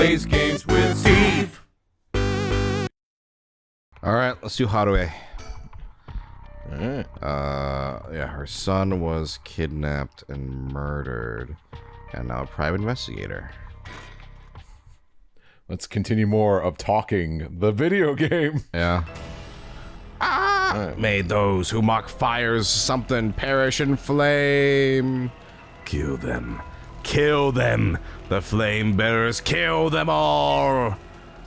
plays games with Steve. All right, let's do Haruhi. All right. Yeah, her son was kidnapped and murdered, and now a private investigator. Let's continue more of talking the video game. Yeah. Right. May those who mock fires something perish in flame. Kill them. Kill them. The flame bearers, kill them all.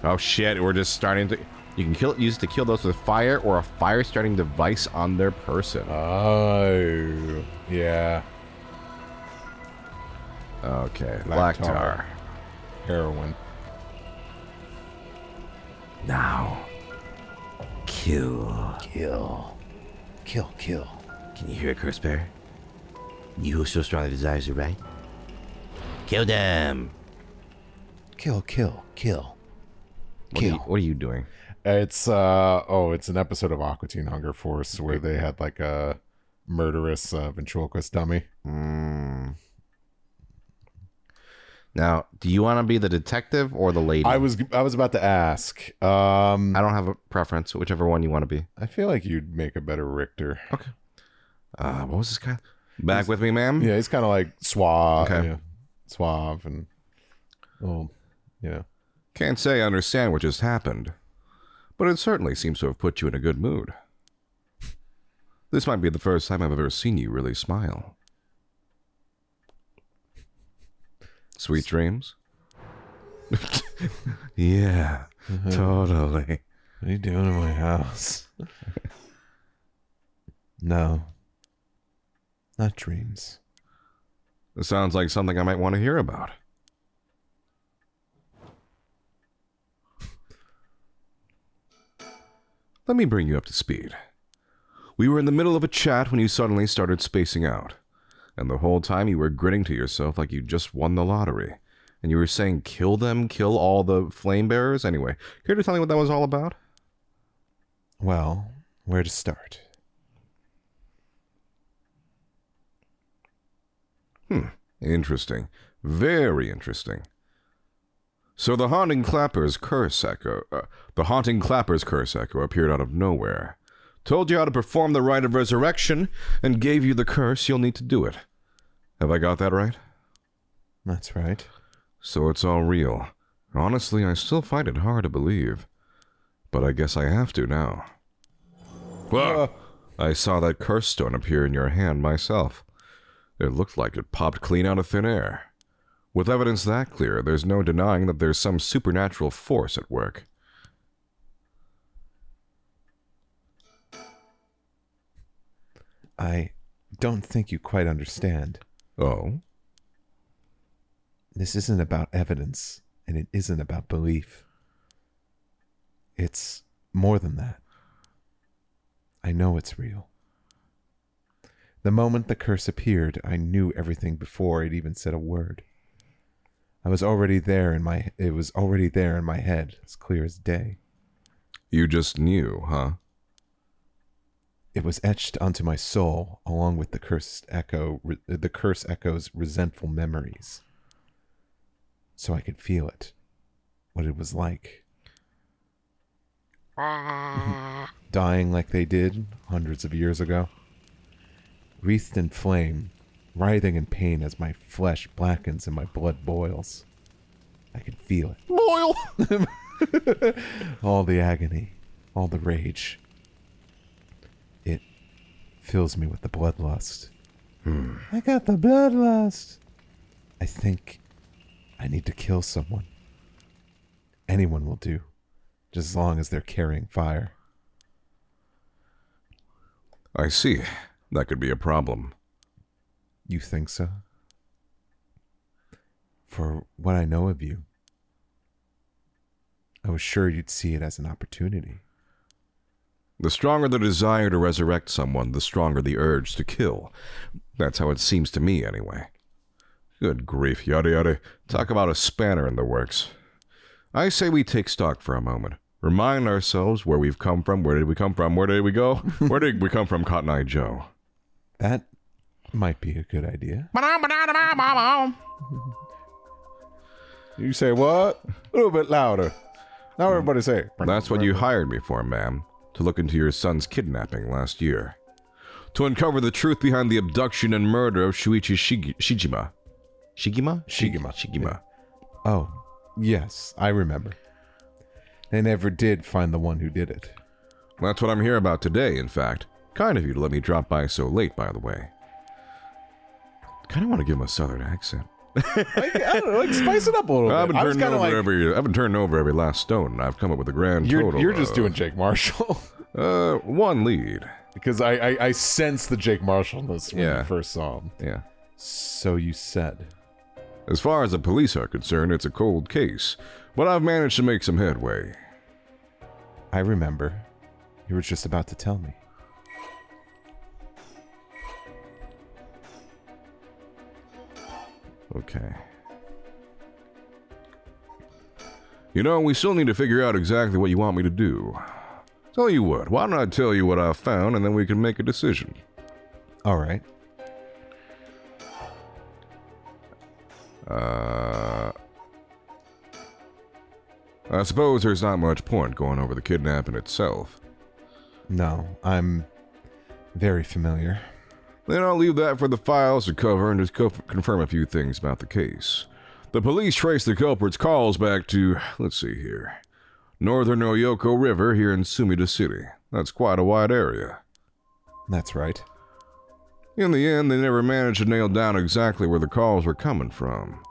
Oh shit, we're just starting to... You can use it to kill those with fire or a fire-starting device on their person. Oh, yeah. Okay, black tar. Heroin. Now, kill. Kill. Kill, kill. Can you hear it, Curse Bear? You who so strongly desires it, right? Kill them. Kill, kill, kill. What are you doing? It's it's an episode of Aqua Teen Hunger Force where they had like a murderous ventriloquist dummy. Now, do you want to be the detective or the lady? I was about to ask. I don't have a preference, whichever one you want to be. I feel like you'd make a better Richter. Okay. What was this guy? Back with me, ma'am? Yeah, he's kind of like suave. Okay. Yeah, suave and, well, you know. Can't say I understand what just happened, but it certainly seems to have put you in a good mood. This might be the first time I've ever seen you really smile. Sweet dreams? Yeah, totally. What are you doing in my house? No. Not dreams. This sounds like something I might want to hear about. Let me bring you up to speed. We were in the middle of a chat when you suddenly started spacing out. And the whole time you were grinning to yourself like you just won the lottery. And you were saying, kill them, kill all the flame bearers. Anyway, care to tell me what that was all about? Well, where to start? Interesting. Very interesting. So the haunting clapper's curse echo appeared out of nowhere. Told you how to perform the rite of resurrection, and gave you the curse you'll need to do it. Have I got that right? That's right. So it's all real. Honestly, I still find it hard to believe. But I guess I have to now. Well, I saw that curse stone appear in your hand myself. It looked like it popped clean out of thin air. With evidence that clear, there's no denying that there's some supernatural force at work. I don't think you quite understand. Oh? This isn't about evidence, and it isn't about belief. It's more than that. I know it's real. The moment the curse appeared, I knew everything before it even said a word. It was already there in my head, as clear as day. You just knew, huh? It was etched onto my soul, along with the curse echo's resentful memories. So I could feel it, what it was like. Dying like they did hundreds of years ago. Wreathed in flame, writhing in pain as my flesh blackens and my blood boils. I can feel it. Boil! All the agony, all the rage. It fills me with the bloodlust. I got the bloodlust. I think I need to kill someone. Anyone will do, just as long as they're carrying fire. I see. That could be a problem. You think so? For what I know of you, I was sure you'd see it as an opportunity. The stronger the desire to resurrect someone, the stronger the urge to kill. That's how it seems to me, anyway. Good grief, yada yada. Talk about a spanner in the works. I say we take stock for a moment. Remind ourselves where we've come from, where did we come from, where did we go? Where did we come from, Cotton Eye Joe? That might be a good idea. You say what? A little bit louder. Now everybody say. That's what you hired me for, ma'am. To look into your son's kidnapping last year. To uncover the truth behind the abduction and murder of Shuichi Shigima. Shigima. Oh, yes, I remember. They never did find the one who did it. That's what I'm here about today, in fact. Kind of you to let me drop by so late, by the way. Kind of want to give him a southern accent. I don't know, spice it up a little bit. I've been turning over every last stone, and I've come up with a grand total. You're just doing Jake Marshall. One lead. Because I sensed the Jake Marshallness when you first saw him. Yeah. So you said. As far as the police are concerned, it's a cold case, but I've managed to make some headway. I remember. You were just about to tell me. Okay. You know, we still need to figure out exactly what you want me to do. Tell you what, why don't I tell you what I found and then we can make a decision? All right. I suppose there's not much point going over the kidnapping itself. No, I'm very familiar. Then I'll leave that for the files to cover and just confirm a few things about the case. The police traced the culprit's calls back to, let's see here, Northern Oyoko River here in Sumida City. That's quite a wide area. That's right. In the end, they never managed to nail down exactly where the calls were coming from.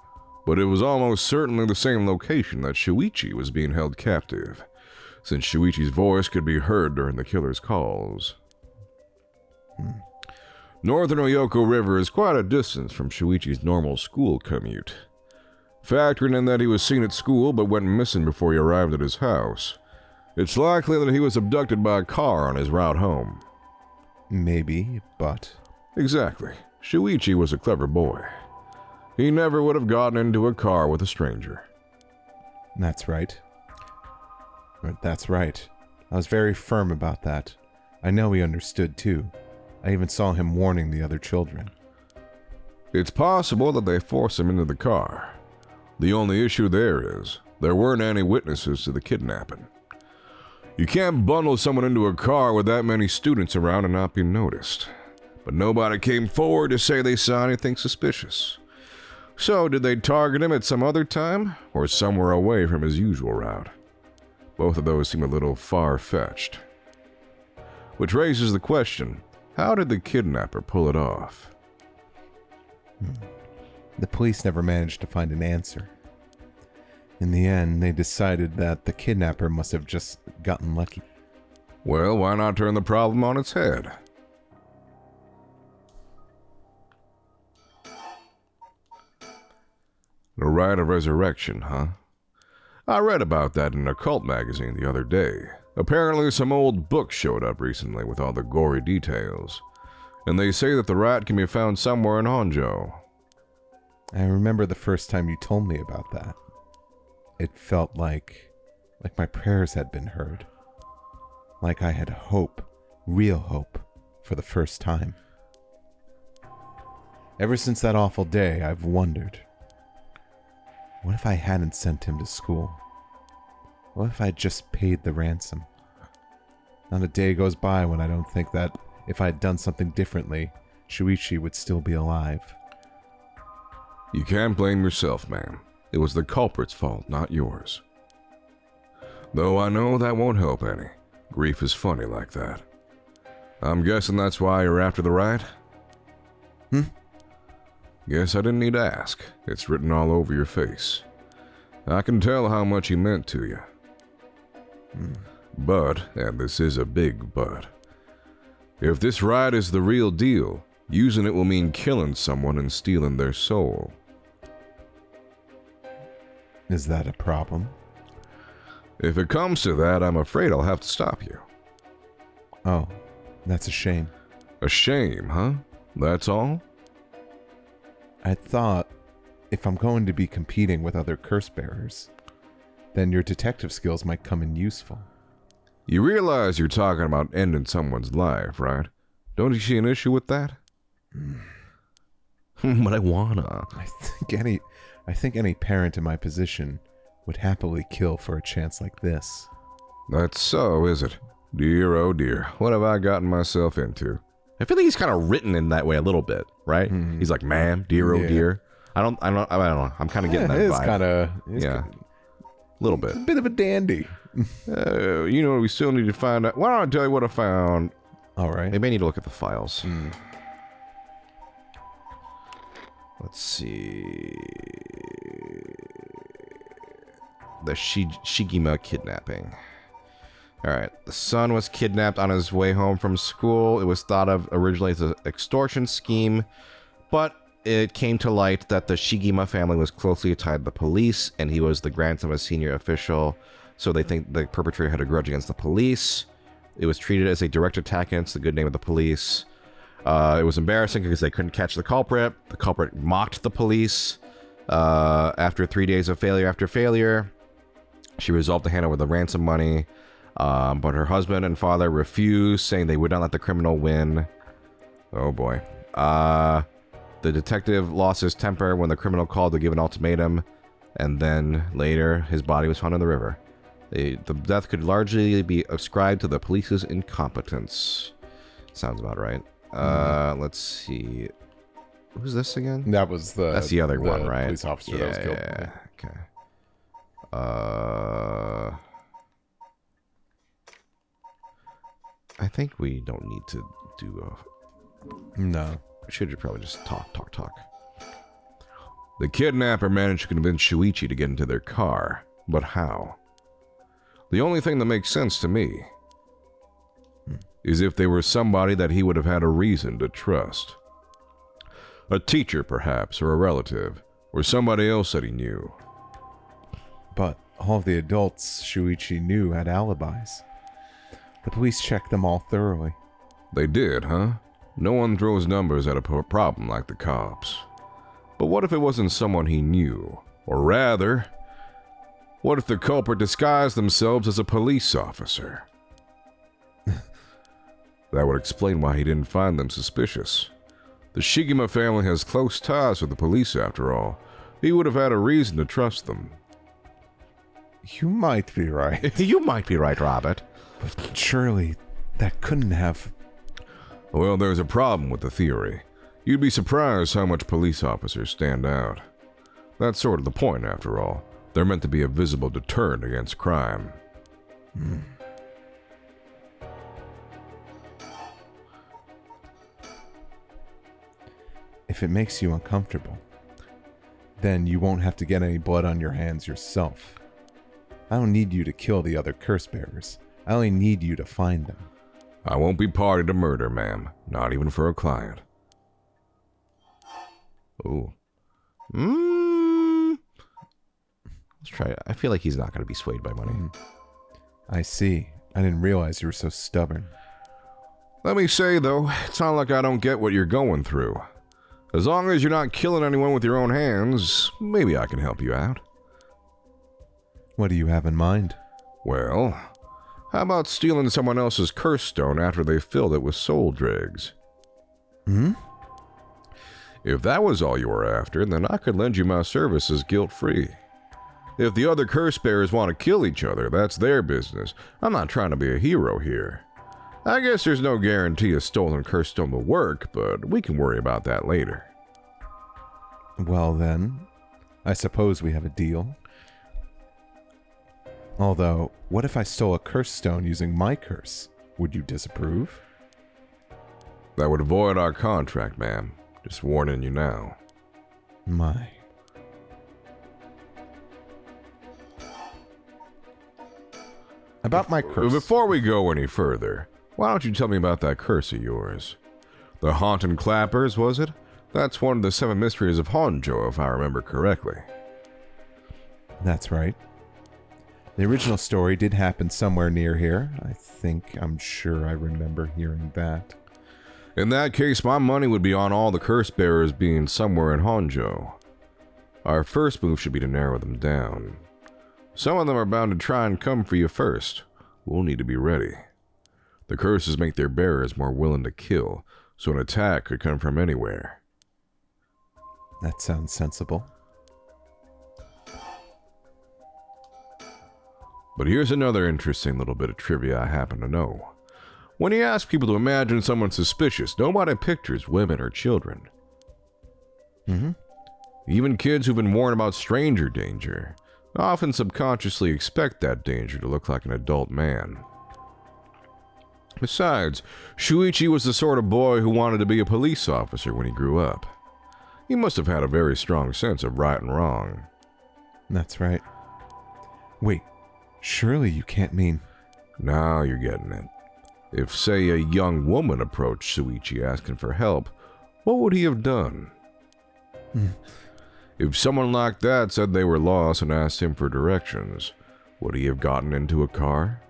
But it was almost certainly the same location that Shuichi was being held captive, since Shuichi's voice could be heard during the killer's calls. Northern Oyoko River is quite a distance from Shuichi's normal school commute. Factoring in that he was seen at school but went missing before he arrived at his house, it's likely that he was abducted by a car on his route home. Maybe, but... Exactly. Shuichi was a clever boy. He never would have gotten into a car with a stranger. That's right. That's right. I was very firm about that. I know he understood, too. I even saw him warning the other children. It's possible that they forced him into the car. The only issue there is, there weren't any witnesses to the kidnapping. You can't bundle someone into a car with that many students around and not be noticed. But nobody came forward to say they saw anything suspicious. So, did they target him at some other time, or somewhere away from his usual route? Both of those seem a little far-fetched. Which raises the question, how did the kidnapper pull it off? The police never managed to find an answer. In the end, they decided that the kidnapper must have just gotten lucky. Well, why not turn the problem on its head? The rite of resurrection, huh? I read about that in an occult magazine the other day. Apparently some old book showed up recently with all the gory details. And they say that the rite can be found somewhere in Honjo. I remember the first time you told me about that. It felt like my prayers had been heard. Like I had hope, real hope, for the first time. Ever since that awful day, I've wondered. What if I hadn't sent him to school? What if I just paid the ransom? Not a day goes by when I don't think that if I had done something differently, Shuichi would still be alive. You can't blame yourself, ma'am. It was the culprit's fault, not yours. Though I know that won't help any. Grief is funny like that. I'm guessing that's why you're after the right? Guess I didn't need to ask. It's written all over your face. I can tell how much he meant to you. But, and this is a big but, if this ride is the real deal, using it will mean killing someone and stealing their soul. Is that a problem? If it comes to that, I'm afraid I'll have to stop you. Oh, that's a shame. A shame, huh? That's all? I thought, if I'm going to be competing with other curse bearers, then your detective skills might come in useful. You realize you're talking about ending someone's life, right? Don't you see an issue with that? But I wanna. I think I think any parent in my position would happily kill for a chance like this. That's so, is it? Dear, oh dear, what have I gotten myself into? I feel like he's kind of written in that way a little bit, right? He's like, ma'am, dear, oh dear. I don't know. I'm kind of getting that It is vibe. kind of... Yeah. A little bit. A bit of a dandy. You know, we still need to find out. Why don't I tell you what I found? All right. Maybe I need to look at the files. Let's see. The Shigima kidnapping. Alright, the son was kidnapped on his way home from school. It was thought of originally as an extortion scheme, but it came to light that the Shigima family was closely tied to the police, and he was the grandson of a senior official, so they think the perpetrator had a grudge against the police. It was treated as a direct attack against the good name of the police. It was embarrassing because they couldn't catch the culprit. The culprit mocked the police. After 3 days of failure after failure, she resolved to hand over the ransom money. But her husband and father refused, saying they would not let the criminal win. Oh boy. The detective lost his temper when the criminal called to give an ultimatum, and then later his body was found in the river. The death could largely be ascribed to the police's incompetence. Sounds about right. Let's see. Who's this again? That's the other one, right? Police officer that was killed. Yeah. Okay. I think we don't need to do No. we should probably just talk. The kidnapper managed to convince Shuichi to get into their car, but how? The only thing that makes sense to me is if they were somebody that he would have had a reason to trust. A teacher, perhaps, or a relative, or somebody else that he knew. But all of the adults Shuichi knew had alibis. The police checked them all thoroughly. They did, huh? No one throws numbers at a problem like the cops. But what if it wasn't someone he knew? Or rather, what if the culprit disguised themselves as a police officer? That would explain why he didn't find them suspicious. The Shigima family has close ties with the police, after all. He would have had a reason to trust them. You might be right. You might be right, Robert. But surely that couldn't have... Well, there's a problem with the theory. You'd be surprised how much police officers stand out. That's sort of the point, after all. They're meant to be a visible deterrent against crime. If it makes you uncomfortable, then you won't have to get any blood on your hands yourself. I don't need you to kill the other curse bearers. I only need you to find them. I won't be party to murder, ma'am. Not even for a client. Ooh. Let's try it. I feel like he's not going to be swayed by money. I see. I didn't realize you were so stubborn. Let me say, though, it's not like I don't get what you're going through. As long as you're not killing anyone with your own hands, maybe I can help you out. What do you have in mind? Well, how about stealing someone else's curse stone after they filled it with soul dregs? If that was all you were after, then I could lend you my services guilt-free. If the other curse bearers want to kill each other, that's their business. I'm not trying to be a hero here. I guess there's no guarantee a stolen curse stone will work, but we can worry about that later. Well then, I suppose we have a deal. Although, what if I stole a curse stone using my curse? Would you disapprove? That would void our contract, ma'am. Just warning you now. My. About my curse. Before we go any further, why don't you tell me about that curse of yours? The Haunted Clappers, was it? That's one of the 7 mysteries of Honjo, if I remember correctly. That's right. The original story did happen somewhere near here. I'm sure I remember hearing that. In that case, my money would be on all the curse bearers being somewhere in Honjo. Our first move should be to narrow them down. Some of them are bound to try and come for you first. We'll need to be ready. The curses make their bearers more willing to kill, so an attack could come from anywhere. That sounds sensible. But here's another interesting little bit of trivia I happen to know. When you ask people to imagine someone suspicious, nobody pictures women or children. Mm-hmm. Even kids who've been warned about stranger danger often subconsciously expect that danger to look like an adult man. Besides, Shuichi was the sort of boy who wanted to be a police officer when he grew up. He must have had a very strong sense of right and wrong. That's right. Wait, surely you can't mean... Now you're getting it. If, say, a young woman approached Shuichi asking for help, what would he have done? If someone like that said they were lost and asked him for directions, would he have gotten into a car?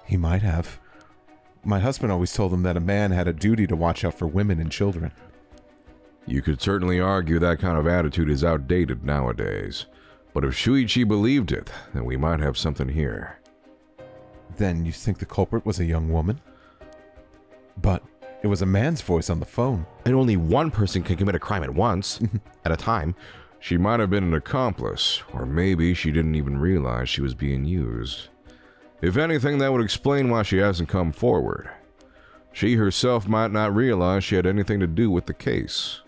He might have. My husband always told him that a man had a duty to watch out for women and children. You could certainly argue that kind of attitude is outdated nowadays. But if Shuichi believed it, then we might have something here. Then you think the culprit was a young woman? But it was a man's voice on the phone. And only one person can commit a crime at once, at a time. She might have been an accomplice, or maybe she didn't even realize she was being used. If anything, that would explain why she hasn't come forward. She herself might not realize she had anything to do with the case.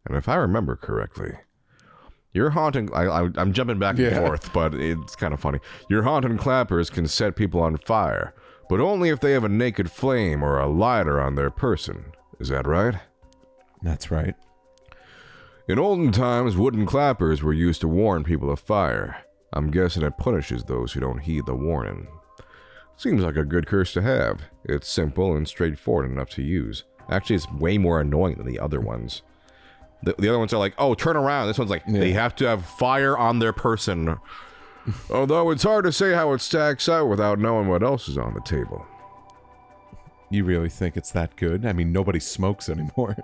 And if I remember correctly, your haunting... I'm jumping back and forth, but it's kind of funny. Your haunting clappers can set people on fire, but only if they have a naked flame or a lighter on their person. Is that right? That's right. In olden times, wooden clappers were used to warn people of fire. I'm guessing it punishes those who don't heed the warning. Seems like a good curse to have. It's simple and straightforward enough to use. Actually, it's way more annoying than the other ones. The other ones are like, oh, turn around. This one's like, they have to have fire on their person. Although it's hard to say how it stacks out without knowing what else is on the table. You really think it's that good? I mean, nobody smokes anymore.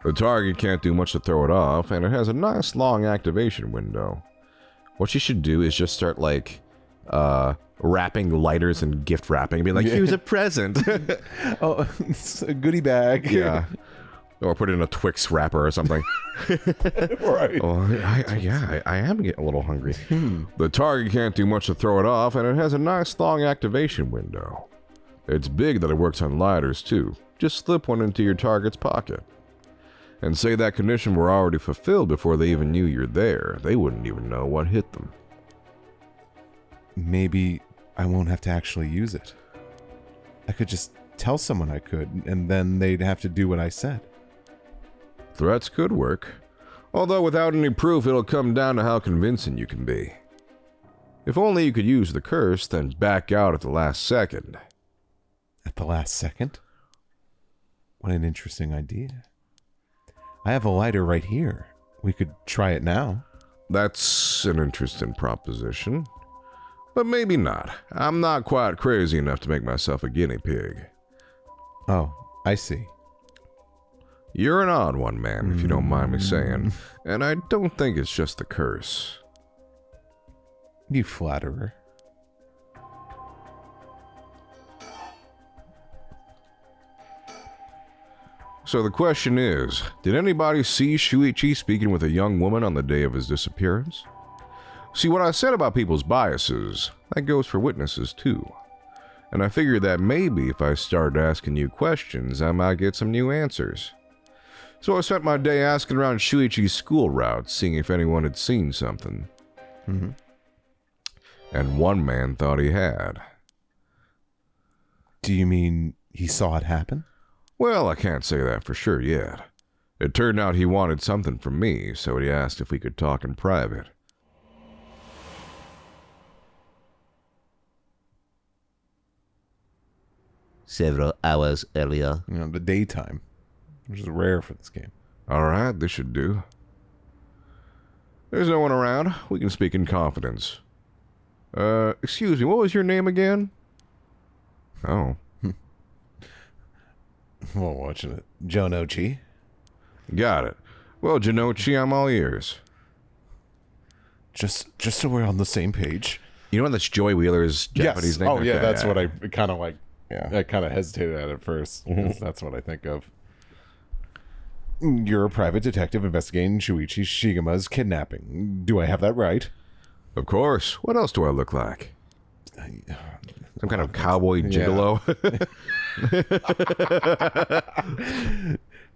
The target can't do much to throw it off, and it has a nice long activation window. What you should do is just start, like, wrapping lighters and gift wrapping and be like, here's a present. Oh, it's a goodie bag. Yeah. Or put it in a Twix wrapper or something. Right. Oh, I am getting a little hungry. The target can't do much to throw it off, and it has a nice long activation window. It's big that it works on lighters, too. Just slip one into your target's pocket. And say that condition were already fulfilled before they even knew you're there. They wouldn't even know what hit them. Maybe I won't have to actually use it. I could just tell someone I could, and then they'd have to do what I said. Threats could work. Although without any proof, it'll come down to how convincing you can be. If only you could use the curse, then back out at the last second. At the last second? What an interesting idea. I have a lighter right here. We could try it now. That's an interesting proposition. But maybe not. I'm not quite crazy enough to make myself a guinea pig. Oh, I see. You're an odd one, man, if you don't mind me saying. And I don't think it's just the curse. You flatterer. So the question is, did anybody see Shuichi speaking with a young woman on the day of his disappearance? See, what I said about people's biases, that goes for witnesses too. And I figured that maybe if I started asking you questions, I might get some new answers. So I spent my day asking around Shuichi's school routes, seeing if anyone had seen something. And one man thought he had. Do you mean he saw it happen? Well, I can't say that for sure yet. It turned out he wanted something from me, so he asked if we could talk in private. Several hours earlier. You know, the daytime, which is rare for this game. Alright, this should do. There's no one around. We can speak in confidence. Excuse me, what was your name again? Oh. Well, watching it. Jonochi. Got it. Well, Janochi, I'm all ears. Just so we're on the same page. You know that's Joy Wheeler's Japanese yes. name? Oh, yeah, Okay, that's what I kind of like. Yeah. I kind of hesitated at it first. 'Cause that's what I think of. You're a private detective investigating Shuichi Shigema's kidnapping. Do I have that right? Of course. What else do I look like? Some kind of cowboy gigolo?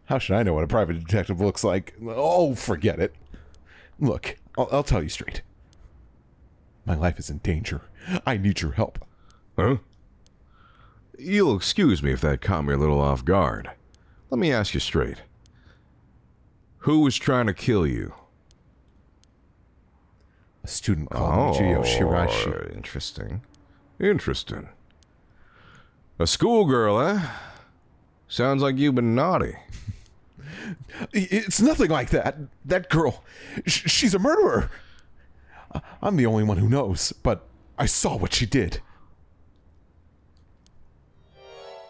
How should I know what a private detective looks like? Oh, forget it. Look, I'll tell you straight. My life is in danger. I need your help. Huh? You'll excuse me if that caught me a little off guard. Let me ask you straight. Who was trying to kill you? A student called Gio Shirashi. Interesting. A schoolgirl, eh? Sounds like you've been naughty. It's nothing like that. That girl, she's a murderer. I'm the only one who knows, but I saw what she did.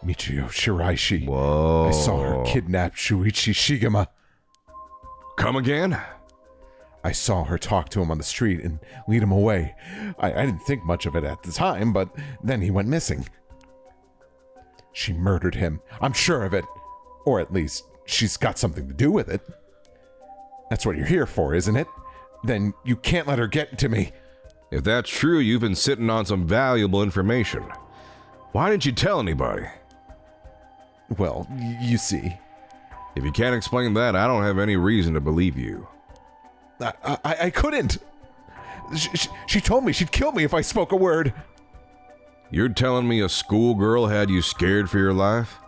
Michio Shiraishi. Whoa. I saw her kidnap Shuichi Shigema. Come again? I saw her talk to him on the street and lead him away. I didn't think much of it at the time, but then he went missing. She murdered him. I'm sure of it. Or at least, she's got something to do with it. That's what you're here for, isn't it? Then you can't let her get to me. If that's true, you've been sitting on some valuable information. Why didn't you tell anybody? Well, you see. If you can't explain that, I don't have any reason to believe you. I couldn't. She told me she'd kill me if I spoke a word. You're telling me a schoolgirl had you scared for your life?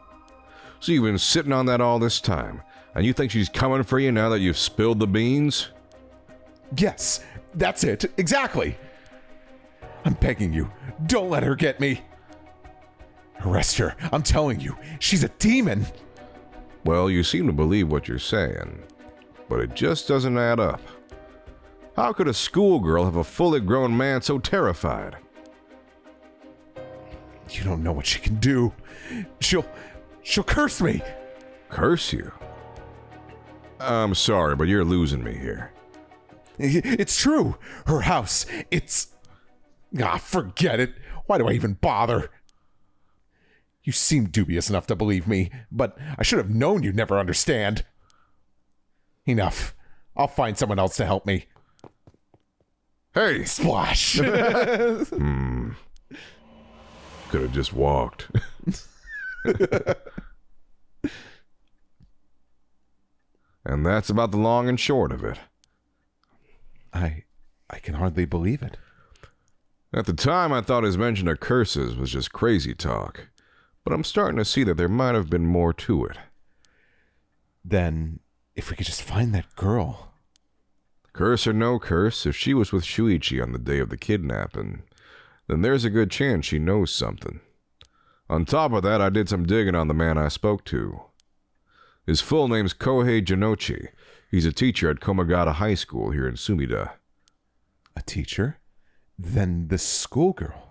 So you've been sitting on that all this time, and you think she's coming for you now that you've spilled the beans? Yes, that's it. Exactly. I'm begging you, don't let her get me. Arrest her. I'm telling you, she's a demon. Well, you seem to believe what you're saying, but it just doesn't add up. How could a schoolgirl have a fully grown man so terrified? You don't know what she can do. She'll curse me. Curse you? I'm sorry, but you're losing me here. It's true. Her house, it's... forget it. Why do I even bother? You seem dubious enough to believe me, but I should have known you'd never understand. Enough. I'll find someone else to help me. Hey! Splash! Could have just walked. And that's about the long and short of it. I can hardly believe it. At the time, I thought his mention of curses was just crazy talk, but I'm starting to see that there might have been more to it. Then, if we could just find that girl. Curse or no curse, if she was with Shuichi on the day of the kidnapping, then there's a good chance she knows something. On top of that, I did some digging on the man I spoke to. His full name's Kohei Jinochi. He's a teacher at Komagata High School here in Sumida. A teacher? Then the schoolgirl.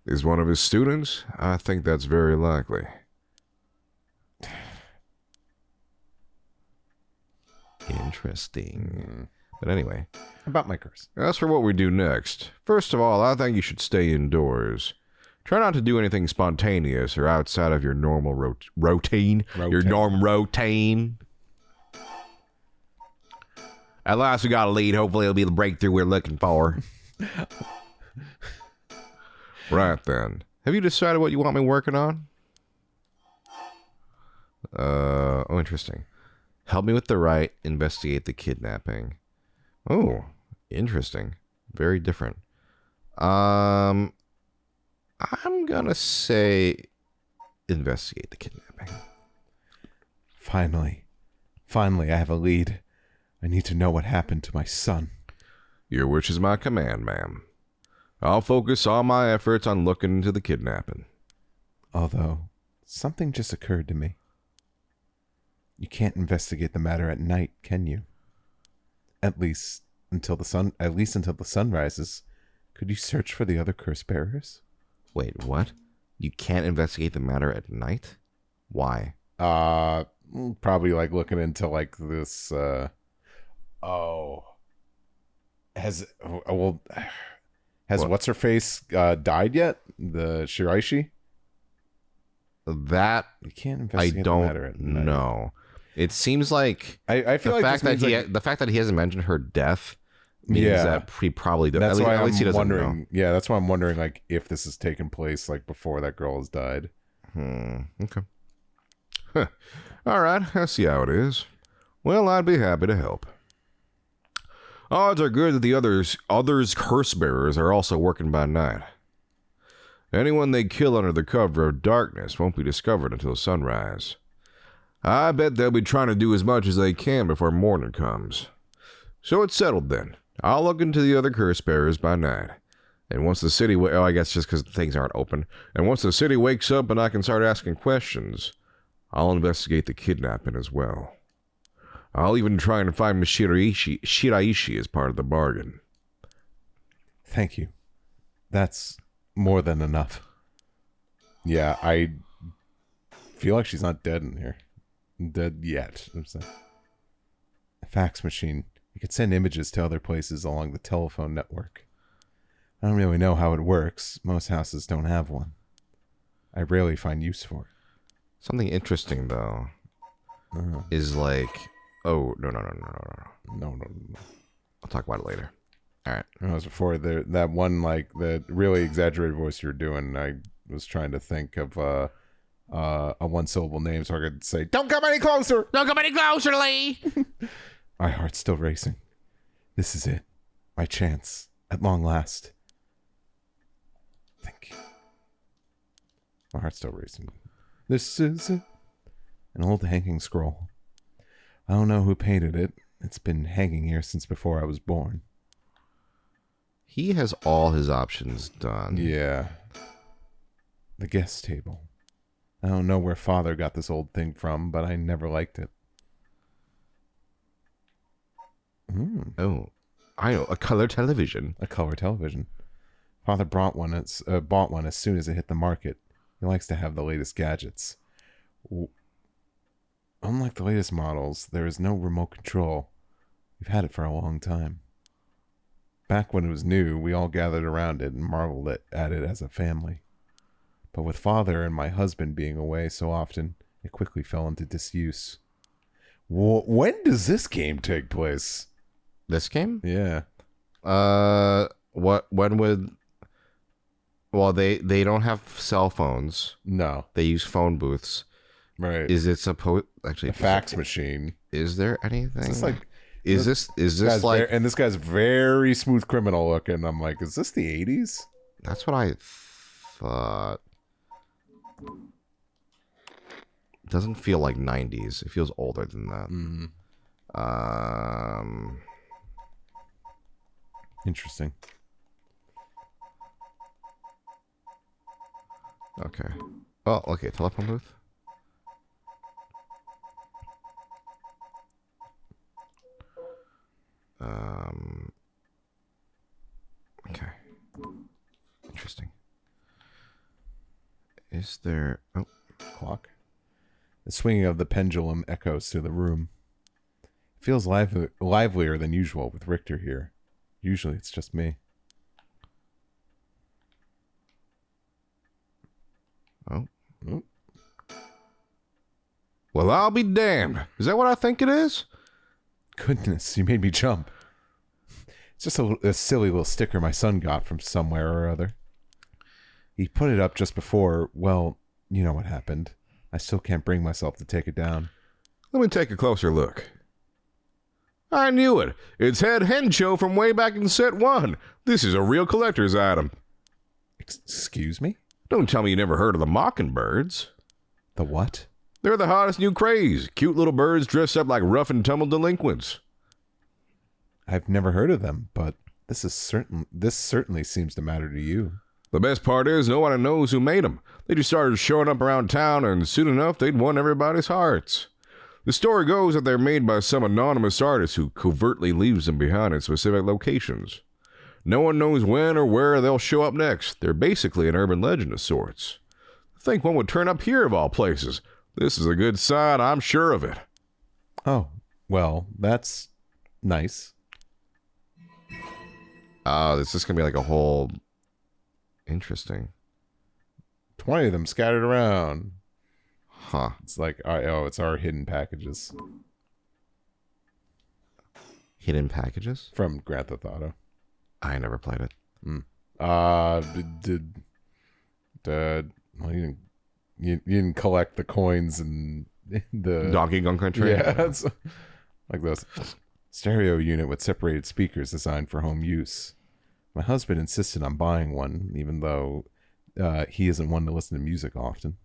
Is one of his students? I think that's very likely. Interesting. But anyway. About my curse. As for what we do next, first of all, I think you should stay indoors. Try not to do anything spontaneous or outside of your normal routine. Your norm routine. At last we got a lead. Hopefully it'll be the breakthrough we're looking for. Right then. Have you decided what you want me working on? Oh, interesting. Help me with the right, investigate the kidnapping. Oh, interesting. Very different. I'm gonna say investigate the kidnapping. Finally, I have a lead. I need to know what happened to my son. Your wish is my command, ma'am. I'll focus all my efforts on looking into the kidnapping. Although, something just occurred to me. You can't investigate the matter at night, can you? At least until the sun rises. Could you search for the other curse bearers? Wait, what? You can't investigate the matter at night? Why? Probably like looking into like this. Has What? what's her face died yet? The Shiraishi. That You can't I investigate the matter at don't night. know. It seems like I feel the like fact this that means, the fact that he hasn't mentioned her death means that he probably does. That's why at least he I'm doesn't wondering. know. Yeah, that's why I'm wondering, like, if this has taken place like before that girl has died. Okay. Huh. All right, I see how it is. Well, I'd be happy to help. Odds are good that the others curse bearers are also working by night. Anyone they kill under the cover of darkness won't be discovered until sunrise. I bet they'll be trying to do as much as they can before morning comes. So it's settled then. I'll look into the other curse bearers by night. And once the city... I guess just because things aren't open. And once the city wakes up and I can start asking questions, I'll investigate the kidnapping as well. I'll even try and find Shiraishi as part of the bargain. Thank you. That's more than enough. Yeah, I feel like she's not dead in here. Dead yet. A fax machine. You could send images to other places along the telephone network. I don't really know how it works. Most houses don't have one. I rarely find use for it. Something interesting though is like, oh no. No. I'll talk about it later. All right. That was before that one, like, the really exaggerated voice you're doing. I was trying to think of a one-syllable name so I could say, "Don't come any closer! Don't come any closer, Lee!" My heart's still racing. This is it. My chance. At long last. Thank you. My heart's still racing. This is it. An old hanging scroll. I don't know who painted it. It's been hanging here since before I was born. He has all his options done. Yeah. The guest table. I don't know where Father got this old thing from, but I never liked it. Oh, I know, a color television. A color television. Father bought one as soon as it hit the market. He likes to have the latest gadgets. Unlike the latest models, there is no remote control. We've had it for a long time. Back when it was new, we all gathered around it and marveled at it as a family. But with Father and my husband being away so often, it quickly fell into disuse. When does this game take place? This game? Yeah. When would... Well, they don't have cell phones. No. They use phone booths. Right. Is it supposed... Actually... A fax machine. Is there anything? It's like... Is this like... And this guy's very smooth criminal looking. I'm like, is this the 80s? That's what I thought. It doesn't feel like 90s. It feels older than that. Interesting. Okay. Oh, okay. Telephone booth. Okay. Interesting. Is there... Oh. Clock. The swinging of the pendulum echoes through the room. It feels livelier than usual with Richter here. Usually it's just me. Oh. Well, I'll be damned. Is that what I think it is? Goodness, you made me jump. It's just a silly little sticker my son got from somewhere or other. He put it up just before, well, you know what happened. I still can't bring myself to take it down. Let me take a closer look. I knew it. It's Head Hencho from way back in set 1. This is a real collector's item. Excuse me? Don't tell me you never heard of the Mockingbirds. The what? They're the hottest new craze. Cute little birds dressed up like rough and tumble delinquents. I've never heard of them, but this certainly seems to matter to you. The best part is no one knows who made them. They just started showing up around town, and soon enough they'd won everybody's hearts. The story goes that they're made by some anonymous artist who covertly leaves them behind in specific locations. No one knows when or where they'll show up next. They're basically an urban legend of sorts. Think one would turn up here of all places. This is a good sign, I'm sure of it. Oh, well, that's nice. This is going to be like a whole... Interesting. 20 of them scattered around. Huh. It's like, oh, it's our hidden packages Hidden packages? from Grand Theft Auto. I never played it. Well, you didn't collect the coins and the Donkey Kong Country? Yeah, it's like those stereo unit with separated speakers designed for home use. My husband insisted on buying one, even though he isn't one to listen to music often.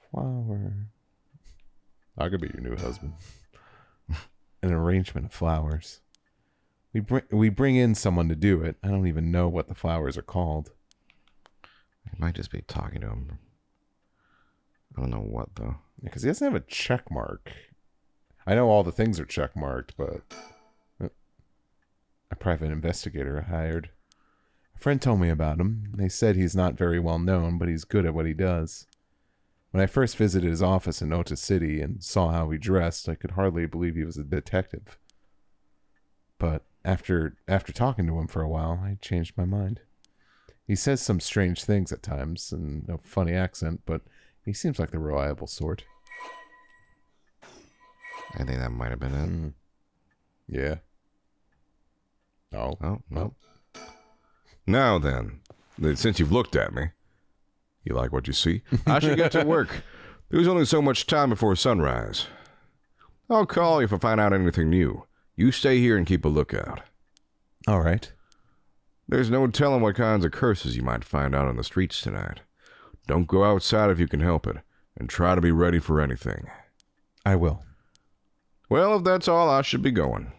Flower. I could be your new husband. An arrangement of flowers. We bring in someone to do it. I don't even know what the flowers are called. I might just be talking to him. I don't know what, though. Because he doesn't have a check mark. I know all the things are check marked, but a private investigator I hired. A friend told me about him. They said he's not very well known, but he's good at what he does. When I first visited his office in Ota City and saw how he dressed, I could hardly believe he was a detective. But after talking to him for a while, I changed my mind. He says some strange things at times and a funny accent, but he seems like the reliable sort. I think that might have been it. Yeah. Oh. Oh, no. Now then, since you've looked at me, you like what you see? I should get to work. There's only so much time before sunrise. I'll call you if I find out anything new. You stay here and keep a lookout. All right. There's no telling what kinds of curses you might find out on the streets tonight. Don't go outside if you can help it, and try to be ready for anything. I will. Well, if that's all, I should be going.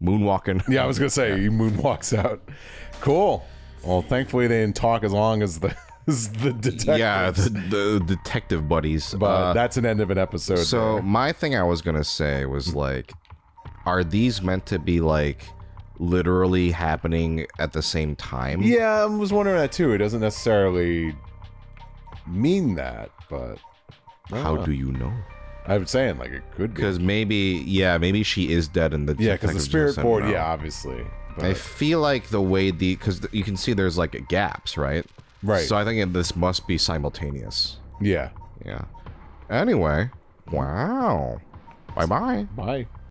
Moonwalking. Yeah, I was going to say, he moonwalks out. Cool. Well, thankfully they didn't talk as long as the detectives. Yeah, the detective buddies. But that's an end of an episode. So there. my thing I was going to say was, like, are these meant to be, like, literally happening at the same time? Yeah, I was wondering that too. It doesn't necessarily mean that, but... How do you know? I was saying, like, it could be. Because maybe she is dead and the Yeah, because the detectives spirit just sent board, her out. yeah, obviously. But, I feel like the way because you can see there's like gaps, right? Right. So I think this must be simultaneous. yeah. Yeah. Anyway, wow. Bye-bye. Bye.